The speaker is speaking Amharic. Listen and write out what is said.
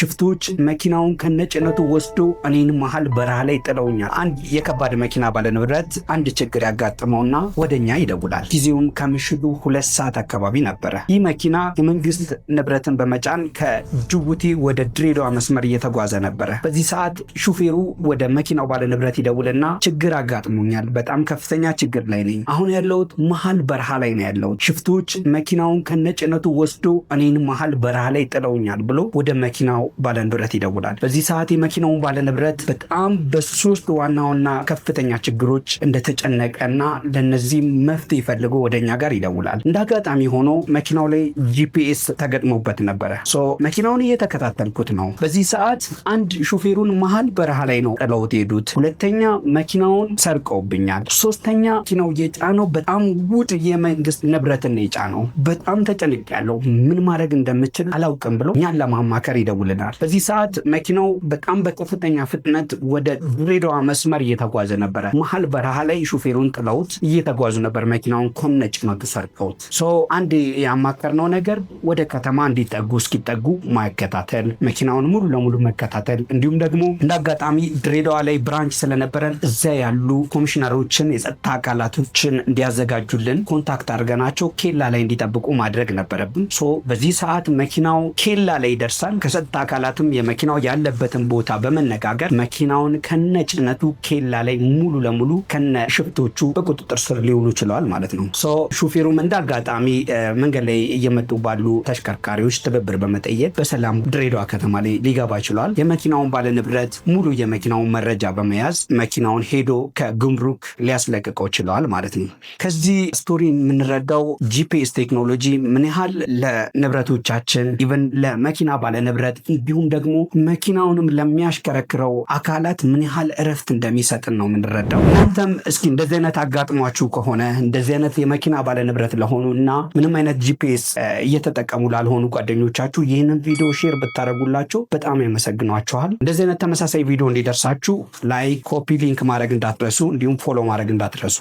ሽፍቶች መኪናውን ከነጭነቱ ወስዶ እኔን መሃል በረሃ ላይ ጥለውኛል። አንድ የከባድ መኪና ባለንብረት አንድ ችግር ያጋጥመውና ወደኛ ይደውላል። ጊዜውም ከምሽቱ 2 ሰዓት አካባቢ ነበረ። ይህ መኪና የመንግስት ንብረትን በመጫን ከጅቡቲ ወደ ድሬዳዋ መስመር እየተጓዘ ነበረ። በዚህ ሰዓት ሹፌሩ ወደ መኪናው ባለንብረት ይደውልና ችግር አጋጥሞኛል፣ በጣም ከፍተኛ ችግር ላይ ነኝ። አሁን ያለሁት መሃል በረሃ ላይ ነው ያለሁት። ሽፍቶች መኪናውን ከነጭነቱ ወስዶ እኔን መሃል በረሃ ላይ ጥለውኛል ብሎ ወደ መኪናው ባለንብረት ይደውላል። በዚህ ሰዓት የመኪናውን ባለንብረት በጣም በሶስት ዋና ከፍተኛ ችግሮች እንደተጨነቀና ለነዚህ መፍትሄ ፈልጎ ወደኛ ጋር ይደውላል። እንደ አጋጣሚ ሆኖ መኪናው ላይ ጂፒኤስ ተገጥሞበት ነበረ። መኪናውን እየተከታተልኩት ነው። በዚህ ሰዓት አንድ ሹፌሩን መሃል በረሃ ላይ ነው ጥለውት ሄዱት። ሁለተኛ መኪናውን ሰርቀውብኛል። ሶስተኛ መኪናው የጫነው በጣም ውድ የመንግስት ንብረትን የጫነው። በጣም ተጨንቄያለሁ፣ ምን ማድረግ እንደምችል አላውቅም ብሎ እኛን ለማማከር ይደውልናል። በዚህ ሰዓት መኪናው በጣም በከፍተኛ ፍጥነት ወደ ድሬዳዋ መስመር እየተጓዘ ነበረ። መሃል በረሃ ላይ ሹፌሩን ጥለውት እየተጓዙ ነበር። መኪናውን ከነጭነቱ ሰርቀውት። አንድ ያማከርነው ነገር ወደ ከተማ እስኪጠጉ ማከታተል፣ መኪናውን ሙሉ ለሙሉ መከታተል፣ እንዲሁም ደግሞ እንዳጋጣሚ ድሬዳዋ ላይ ብራንች ስለነበረን እዛ ያሉ ኮሚሽነሮችን፣ የጸጥታ አካላቶችን እንዲያዘጋጁልን ኮንታክት አድርገናቸው ኬላ ላይ እንዲጠብቁ ማድረግ ነበረብን። በዚህ ሰዓት መኪናው ኬላ ላይ ይደርሳል። ከጸጥታ አካላትም የመኪናው ያለበትን ቦታ በመነጋገር መኪናውን ከነጭነቱ ኬላ ላይ ሙሉ ለሙሉ ከነ ሽፍቶቹ በቁጥጥር ስር ሊውሉ ችለዋል ማለት ነው። ሹፌሩም እንዳጋጣሚ መንገድ ላይ እየመጡ ባሉ ተሽከርካሪዎች ትብብር በመጠየቅ በሰላም ድሬዳዋ ከተማ ላይ ሊገባ ችሏል። የመኪናውን ባለንብረት ሙሉ የመኪናውን መረጃ በመያዝ መኪናውን ሄዶ ከጉምሩክ ሊያስለቅቀው ችለዋል ማለት ነው። ከዚህ ስቶሪ የምንረዳው ጂፒኤስ ቴክኖሎጂ ምን ያህል ለንብረቶቻችን ኢቨን ለመኪና ባለንብረት እንዲሁም ደግሞ መኪናውንም ለሚያሽከረክረው አካላት ምን ያህል እረፍት እንደሚሰጥን ነው የምንረዳው። እናንተም እስኪ እንደዚህ አይነት አጋጥሟችሁ ከሆነ እንደዚህ አይነት የመኪና ባለንብረት ለሆኑ እና ምንም አይነት ጂፒኤስ እየተጠቀሙ ላልሆኑ ጓደኞቻችሁ ይህንን ቪዲዮ ሼር ብታደርጉላቸው በጣም ያመሰግኗችኋል። እንደዚህ አይነት ተመሳሳይ ቪዲዮ እንዲደርሳችሁ ላይክ፣ ኮፒ ሊንክ ማድረግ እንዳትረሱ፣ እንዲሁም ፎሎ ማድረግ እንዳትረሱ።